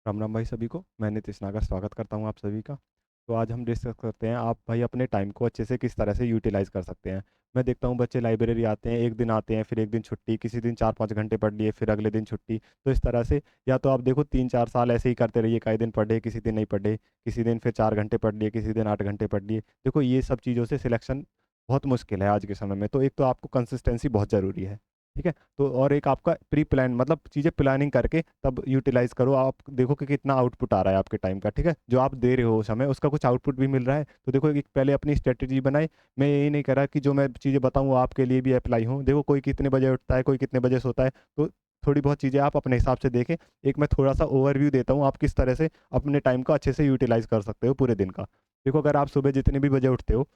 राम राम भाई सभी को। मैं नीतीश नागर स्वागत करता हूँ आप सभी का। तो आज हम डिस्कस करते हैं आप भाई अपने टाइम को अच्छे से किस तरह से यूटिलाइज कर सकते हैं। मैं देखता हूँ बच्चे लाइब्रेरी आते हैं, एक दिन आते हैं, फिर एक दिन छुट्टी, किसी दिन 4-5 घंटे पढ़ लिए, फिर अगले दिन छुट्टी। तो इस तरह से या तो आप देखो 3-4 साल ऐसे ही करते रहिए, कई दिन पढ़े किसी दिन नहीं पढ़े, किसी दिन फिर 4 घंटे पढ़ लिए, किसी दिन 8 घंटे पढ़ लिए। देखो ये सब चीज़ों से सिलेक्शन बहुत मुश्किल है आज के समय में। तो एक तो आपको कंसिस्टेंसी बहुत ज़रूरी है, ठीक है। तो और एक आपका प्री प्लान, मतलब चीज़ें प्लानिंग करके तब यूटिलाइज करो। आप देखो कि कितना आउटपुट आ रहा है आपके टाइम का, ठीक है। जो आप दे रहे हो समय, उसका कुछ आउटपुट भी मिल रहा है। तो देखो एक पहले अपनी स्ट्रेटेजी बनाए। मैं यही नहीं कह रहा कि जो मैं चीज़ें बताऊँ वो आपके लिए भी अप्लाई हो। देखो कोई कितने बजे उठता है, कोई कितने बजे सोता है, तो थोड़ी बहुत चीज़ें आप अपने हिसाब से देखें। एक मैं थोड़ा सा ओवरव्यू देता हूँ, आप किस तरह से अपने टाइम का अच्छे से यूटिलाइज कर सकते हो पूरे दिन का। देखो अगर आप सुबह जितने भी बजे उठते हो,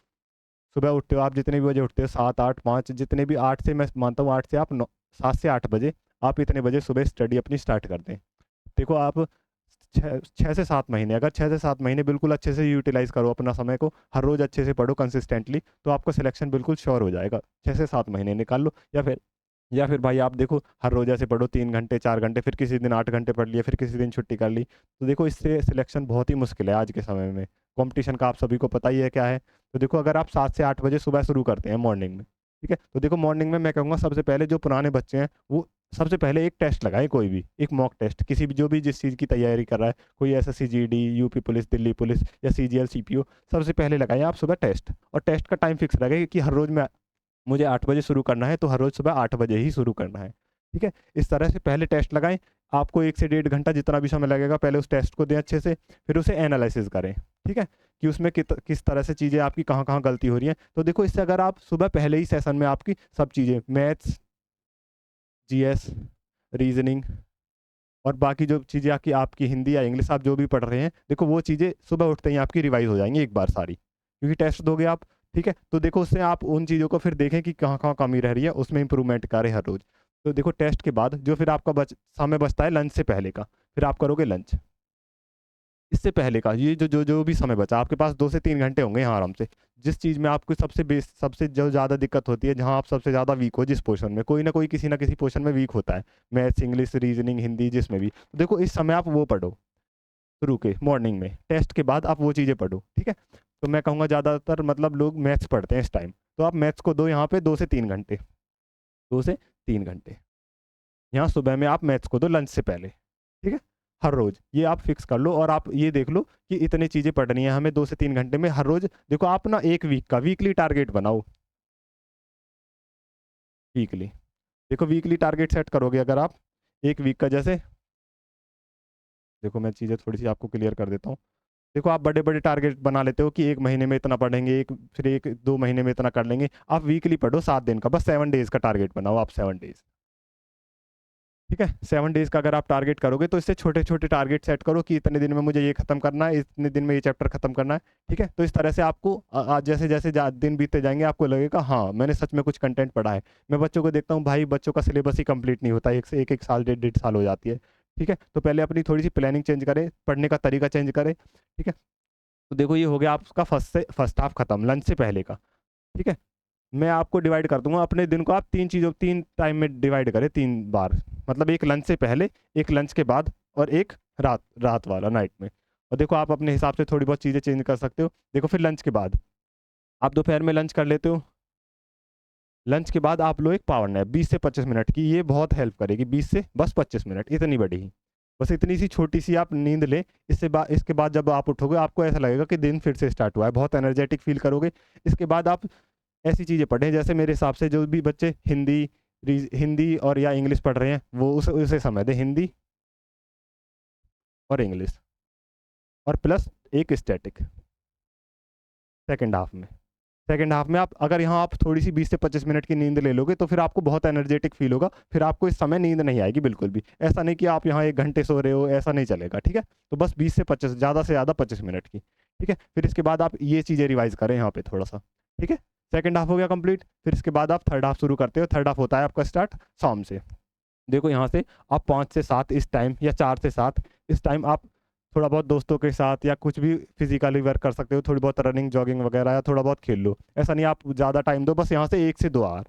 सुबह उठते हो आप जितने भी बजे उठते हो, 7, 8, 5, जितने भी, 8 से मैं मानता हूँ, 8 से आप 7 से 8 बजे आप इतने बजे सुबह स्टडी अपनी स्टार्ट कर दें। देखो आप 6 से 7 महीने, अगर 6 से 7 महीने बिल्कुल अच्छे से यूटिलाइज करो अपना समय को, हर रोज अच्छे से पढ़ो कंसिस्टेंटली, तो आपका सिलेक्शन बिल्कुल श्योर हो जाएगा। 6 से 7 महीने निकाल लो। या फिर भाई आप देखो हर रोज ऐसे पढ़ो 3 घंटे 4 घंटे, फिर किसी दिन 8 घंटे पढ़ लिए, फिर किसी दिन छुट्टी कर ली। तो देखो इससे सिलेक्शन बहुत ही मुश्किल है आज के समय में। कंपटीशन का आप सभी को पता ही है क्या है। तो देखो अगर आप 7 से 8 बजे सुबह शुरू करते हैं मॉर्निंग में, ठीक है, तो देखो मॉर्निंग में मैं कहूँगा सबसे पहले जो पुराने बच्चे हैं वो सबसे पहले एक टेस्ट लगाए, कोई भी एक मॉक टेस्ट, किसी भी जो भी जिस चीज़ की तैयारी कर रहा है, कोई SSC GD, UP police, Delhi police या सीजीएल सीपीओ, सबसे पहले लगाए आप सुबह टेस्ट। और टेस्ट का टाइम फिक्स रखें कि हर रोज मैं मुझे 8 बजे शुरू करना है, तो हर रोज सुबह 8 बजे ही शुरू करना है, ठीक है। इस तरह से पहले टेस्ट लगाएं। आपको 1 से 1.5 घंटा जितना भी समय लगेगा, पहले उस टेस्ट को दें अच्छे से, फिर उसे एनालिसिस करें, ठीक है, कि उसमें किस तरह से चीज़ें आपकी कहाँ कहाँ गलती हो रही हैं। तो देखो इससे अगर आप सुबह पहले ही सेशन में आपकी सब चीज़ें, मैथ्स, जीएस, रीजनिंग और बाकी जो चीज़ें आपकी आपकी हिंदी या इंग्लिश आप जो भी पढ़ रहे हैं, देखो वो चीज़ें सुबह उठते ही आपकी रिवाइज हो जाएंगी एक बार सारी, क्योंकि टेस्ट दोगे आप, ठीक है। तो देखो उससे आप उन चीज़ों को फिर देखें कि कहाँ कहाँ कमी रह रही है, उसमें इंप्रूवमेंट करें हर रोज। तो देखो टेस्ट के बाद जो फिर आपका समय बचता है लंच से पहले का, फिर आप करोगे लंच। इससे पहले का ये जो जो जो भी समय बचा आपके पास, 2 से 3 घंटे होंगे यहाँ आराम से। जिस चीज़ में आपको सबसे जो ज़्यादा दिक्कत होती है, जहाँ आप सबसे ज़्यादा वीक हो, जिस पोर्शन में कोई ना कोई किसी ना किसी पोर्शन में वीक होता है, मैथ्स, इंग्लिश, रीजनिंग, हिंदी, जिसमें भी, तो देखो इस समय आप वो पढ़ो। शुरू के मॉर्निंग में टेस्ट के बाद आप वो चीज़ें पढ़ो, ठीक है। तो मैं कहूँगा ज़्यादातर मतलब लोग मैथ्स पढ़ते हैं इस टाइम, तो आप मैथ्स को दो यहाँ पे 2 से 3 घंटे, 2 से 3 घंटे यहाँ सुबह में आप मैथ्स को दो लंच से पहले, ठीक है। हर रोज ये आप फिक्स कर लो और आप ये देख लो कि इतनी चीज़ें पढ़नी है हमें 2 से 3 घंटे में हर रोज। देखो आप ना एक वीक का वीकली टारगेट बनाओ, वीकली। देखो वीकली टारगेट सेट करोगे अगर आप एक वीक का, जैसे देखो मैं चीज़ें थोड़ी सी आपको क्लियर कर देता हूँ। देखो आप बड़े बड़े टारगेट बना लेते हो कि एक महीने में इतना पढ़ेंगे, एक फिर एक 2 महीने में इतना कर लेंगे। आप वीकली पढ़ो 7 दिन का, बस 7 डेज का टारगेट बनाओ आप, 7 डेज, ठीक है। 7 डेज का अगर आप टारगेट करोगे तो इससे छोटे छोटे टारगेट सेट करो कि इतने दिन में मुझे ये खत्म करना है, इतने दिन में ये चैप्टर खत्म करना है, ठीक है। तो इस तरह से आपको जैसे जैसे दिन बीतते जाएंगे आपको लगेगा हाँ मैंने सच में कुछ कंटेंट पढ़ा है। मैं बच्चों को देखता हूँ भाई, बच्चों का सिलेबस ही कंप्लीट नहीं होता, एक से एक साल 1.5 1.5 साल हो जाती है, ठीक है। तो पहले अपनी थोड़ी सी प्लानिंग चेंज करें, पढ़ने का तरीका चेंज करें, ठीक है। तो देखो ये हो गया आपका फर्स्ट हाफ खत्म लंच से पहले का, ठीक है। मैं आपको डिवाइड कर दूंगा अपने दिन को, आप 3 टाइम में डिवाइड करें, 3 बार, मतलब एक लंच से पहले, एक लंच के बाद और एक रात रात वाला नाइट में। और देखो आप अपने हिसाब से थोड़ी बहुत चीज़ें चेंज कर सकते हो। देखो फिर लंच के बाद आप दोपहर में लंच कर लेते हो, लंच के बाद आप लो एक पावर नैप 20 से 25 मिनट की, ये बहुत हेल्प करेगी, 20 से बस 25 मिनट, इतनी बड़ी ही, बस इतनी सी छोटी सी आप नींद ले। इसके बाद जब आप उठोगे आपको ऐसा लगेगा कि दिन फिर से स्टार्ट हुआ है, बहुत एनर्जेटिक फील करोगे। इसके बाद आप ऐसी चीज़ें पढ़ें, जैसे मेरे हिसाब से जो भी बच्चे हिंदी और या इंग्लिश पढ़ रहे हैं वो उसे समय दें, हिंदी और इंग्लिश, और प्लस एक स्टैटिक सेकेंड हाफ में। सेकेंड हाफ में आप अगर यहाँ आप थोड़ी सी 20 से 25 मिनट की नींद ले लोगे तो फिर आपको बहुत एनर्जेटिक फील होगा, फिर आपको इस समय नींद नहीं आएगी बिल्कुल भी। ऐसा नहीं कि आप यहाँ 1 घंटे सो रहे हो, ऐसा नहीं चलेगा, ठीक है। तो बस 20 से 25, ज़्यादा से ज़्यादा 25 मिनट की, ठीक है। फिर इसके बाद आप ये चीज़ें रिवाइज करें यहाँ पे थोड़ा सा, ठीक है। सेकेंड हाफ हो गया कंप्लीट, फिर इसके बाद आप थर्ड हाफ शुरू करते हो। थर्ड हाफ होता है आपका स्टार्ट शाम से। देखो यहाँ से आप 5 से 7 इस टाइम, या 4 से 7 इस टाइम आप थोड़ा बहुत दोस्तों के साथ या कुछ भी फिजिकली वर्क कर सकते हो, थोड़ी बहुत रनिंग जॉगिंग वगैरह, या थोड़ा बहुत खेल लो। ऐसा नहीं आप ज़्यादा टाइम दो, बस यहाँ से 1 से 2 आवर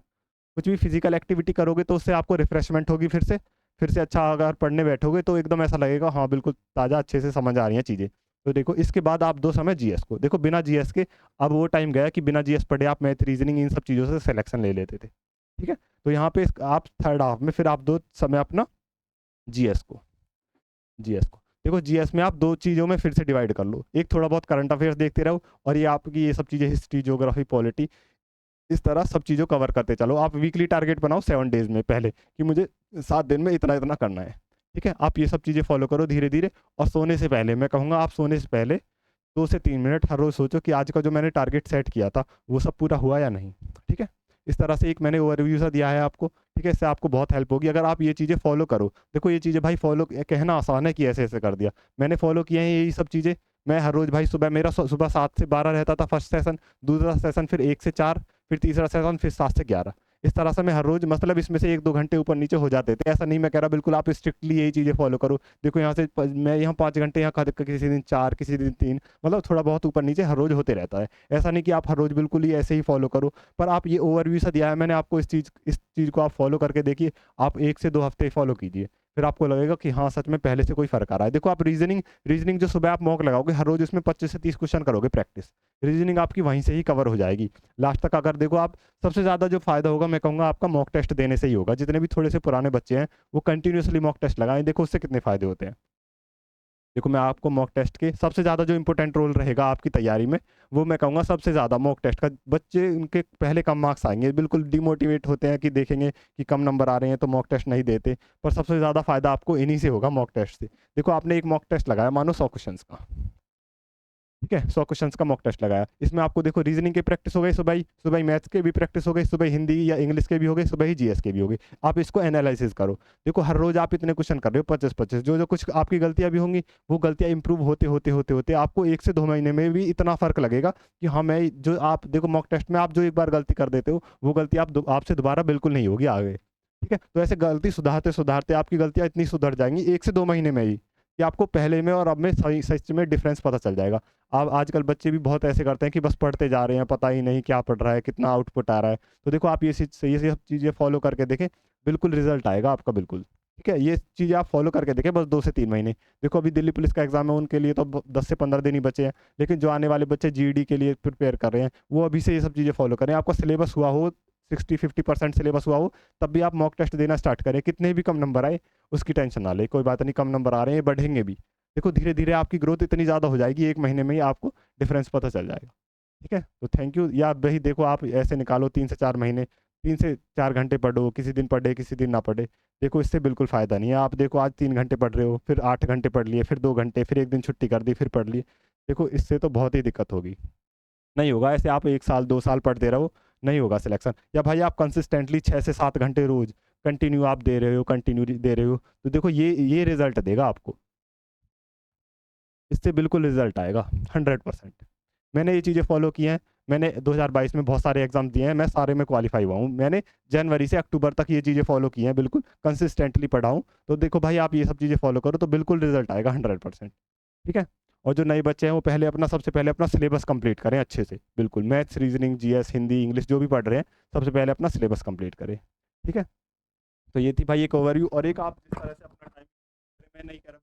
कुछ भी फिजिकल एक्टिविटी करोगे तो उससे आपको रिफ्रेशमेंट होगी फिर से, फिर से अच्छा अगर पढ़ने बैठोगे तो एकदम ऐसा लगेगा हाँ बिल्कुल ताज़ा अच्छे से समझ आ रही हैं चीज़ें। तो देखो इसके बाद आप दो समय जीएस को, देखो बिना जीएस के अब वो टाइम गया कि बिना जीएस पढ़े आप मैथ रीजनिंग इन सब चीज़ों से सिलेक्शन ले लेते थे। ठीक है, तो यहाँ पे आप थर्ड हाफ में फिर आप दो समय अपना जीएस को, जीएस को देखो जीएस में आप दो चीज़ों में फिर से डिवाइड कर लो, एक थोड़ा बहुत करंट अफेयर्स देखते रहो और ये आपकी ये सब चीज़ें हिस्ट्री ज्योग्राफी पॉलिटी, इस तरह सब चीज़ों कवर करते चलो। आप वीकली टारगेट बनाओ 7 डेज में पहले कि मुझे 7 दिन में इतना इतना करना है। ठीक है, आप ये सब चीज़ें फॉलो करो धीरे धीरे। और सोने से पहले मैं कहूँगा आप सोने से पहले 2 से 3 मिनट हर रोज़ सोचो कि आज का जो मैंने टारगेट सेट किया था वो सब पूरा हुआ या नहीं। ठीक है, इस तरह से एक मैंने ओवरव्यू सा दिया है आपको। ठीक है, इससे आपको बहुत हेल्प होगी अगर आप ये चीज़ें फॉलो करो। देखो ये चीज़ें भाई फॉलो कहना आसान है कि ऐसे ऐसे कर दिया, मैंने फॉलो किए हैं यही सब चीज़ें। मैं हर रोज़ भाई सुबह मेरा सुबह 7 से 12 रहता था फर्स्ट सेशन, दूसरा सेशन फिर 1 से 4, फिर तीसरा सेशन फिर 7 से 11। इस तरह से मैं हर रोज़ मतलब इसमें से 1-2 घंटे ऊपर नीचे हो जाते थे। ऐसा नहीं मैं कह रहा बिल्कुल आप स्ट्रिक्टली यही चीज़ें फॉलो करो। देखो यहाँ से मैं यहाँ 5 घंटे, यहाँ किसी दिन 4, किसी दिन 3, मतलब थोड़ा बहुत ऊपर नीचे हर रोज़ होते रहता है। ऐसा नहीं कि आप हर रोज़ बिल्कुल ही ऐसे ही फॉलो करो। पर आप ये ओवरव्यू सा दिया है मैंने आपको, इस चीज़ को आप फॉलो करके देखिए। आप 1 से 2 हफ्ते फॉलो कीजिए, फिर आपको लगेगा कि हाँ सच में पहले से कोई फ़र्क आ रहा है। देखो आप रीजनिंग रीजनिंग जो सुबह आप मॉक लगाओगे हर रोज़ उसमें 25 से 30 क्वेश्चन करोगे प्रैक्टिस, रीजनिंग आपकी वहीं से ही कवर हो जाएगी लास्ट तक। अगर देखो आप सबसे ज़्यादा जो फ़ायदा होगा मैं कहूँगा आपका मॉक टेस्ट देने से ही होगा। जितने भी थोड़े से पुराने बच्चे हैं वो कंटिन्यूसली मॉक टेस्ट लगाएं, देखो उससे कितने फ़ायदे होते हैं। देखो मैं आपको मॉक टेस्ट के सबसे ज़्यादा जो इंपॉर्टेंट रोल रहेगा आपकी तैयारी में, वो मैं कहूँगा सबसे ज़्यादा मॉक टेस्ट का। बच्चे उनके पहले कम मार्क्स आएंगे, बिल्कुल डिमोटिवेट होते हैं कि देखेंगे कि कम नंबर आ रहे हैं तो मॉक टेस्ट नहीं देते। पर सबसे ज़्यादा फ़ायदा आपको इन्हीं से होगा, मॉक टेस्ट से। देखो आपने एक मॉक टेस्ट लगाया मानो 100 क्वेश्चन का, ठीक है, 100 क्वेश्चंस का मॉक टेस्ट लगाया। इसमें आपको देखो रीजनिंग की प्रैक्टिस हो गई, सुबह ही सुबह ही मैथ्स के भी प्रैक्टिस हो गई, सुबह हिंदी या इंग्लिश के भी हो गए, सुबह ही जीएस के भी हो गए। आप इसको एनालिसिस करो। देखो हर रोज आप इतने क्वेश्चन कर रहे हो 25-25, जो जो कुछ आपकी गलतियां भी होंगी वो गलतियां इंप्रूव होते होते होते होते आपको 1 से 2 महीने में भी इतना फर्क लगेगा कि हाँ मैं जो आप देखो मॉक टेस्ट में आप जो एक बार गलती कर देते हो वो गलती आपसे दोबारा बिल्कुल नहीं होगी आगे। ठीक है, तो ऐसे गलती सुधारते सुधारते आपकी गलतियां इतनी सुधर जाएंगी 1 से 2 महीने में ही कि आपको पहले में और अब में सही सच में डिफरेंस पता चल जाएगा। अब आजकल बच्चे भी बहुत ऐसे करते हैं कि बस पढ़ते जा रहे हैं, पता ही नहीं क्या पढ़ रहा है, कितना आउटपुट आ रहा है। तो देखो आप ये सब चीज़ें फॉलो करके देखें, बिल्कुल रिजल्ट आएगा आपका बिल्कुल। ठीक है, ये चीज़ें आप फॉलो करके देखें बस 2 से 3 महीने। देखो अभी दिल्ली पुलिस का एग्जाम है, उनके लिए तो 10 से 15 दिन ही बचे हैं। लेकिन जो आने वाले बच्चे जीडी के लिए प्रिपेयर कर रहे हैं वो अभी से ये सब चीज़ें फॉलो करें। आपका सिलेबस हुआ हो 60-50% सिलेबस हुआ हो तब भी आप मॉक टेस्ट देना स्टार्ट करें, कितने भी कम नंबर आए उसकी टेंशन ना ले, कोई बात नहीं, कम नंबर आ रहे हैं बढ़ेंगे भी। देखो धीरे धीरे आपकी ग्रोथ इतनी ज़्यादा हो जाएगी 1 महीने में ही आपको डिफरेंस पता चल जाएगा। ठीक है, तो थैंक यू। या वही देखो आप ऐसे निकालो 3 से 4 महीने, 3 से 4 घंटे पढ़ो, किसी दिन पढ़े किसी दिन ना पढ़े। देखो इससे बिल्कुल फ़ायदा नहीं है। आप देखो आज 3 घंटे पढ़ रहे हो, फिर 8 घंटे पढ़ लिए, फिर 2 घंटे, फिर एक दिन छुट्टी कर दी, फिर पढ़ लिए। देखो इससे तो बहुत ही दिक्कत होगी, नहीं होगा ऐसे। आप 1 साल 2 साल पढ़ते रहो, नहीं होगा सिलेक्शन। या भाई आप कंसिस्टेंटली 6 से 7 घंटे रोज कंटिन्यू आप दे रहे हो, कंटिन्यू दे रहे हो, तो देखो ये रिजल्ट देगा आपको, इससे बिल्कुल रिजल्ट आएगा 100%। मैंने ये चीज़ें फॉलो की हैं। मैंने 2022 में बहुत सारे एग्जाम दिए हैं, मैं सारे में क्वालिफाई हुआ हूँ। मैंने जनवरी से अक्टूबर तक ये चीज़ें फॉलो की हैं, बिल्कुल कंसिस्टेंटली पढ़ा हूँ। तो देखो भाई आप ये सब चीज़ें फॉलो करो तो बिल्कुल रिजल्ट आएगा 100%। ठीक है, और जो नए बच्चे हैं वो पहले अपना सबसे पहले अपना सिलेबस कंप्लीट करें अच्छे से, बिल्कुल maths reasoning GS Hindi English जो भी पढ़ रहे हैं सबसे पहले अपना सिलेबस कंप्लीट करें। ठीक है, तो ये थी भाई एक ओवरव्यू। और एक आप जिस तरह से अपना टाइम, मैं नहीं कह रहा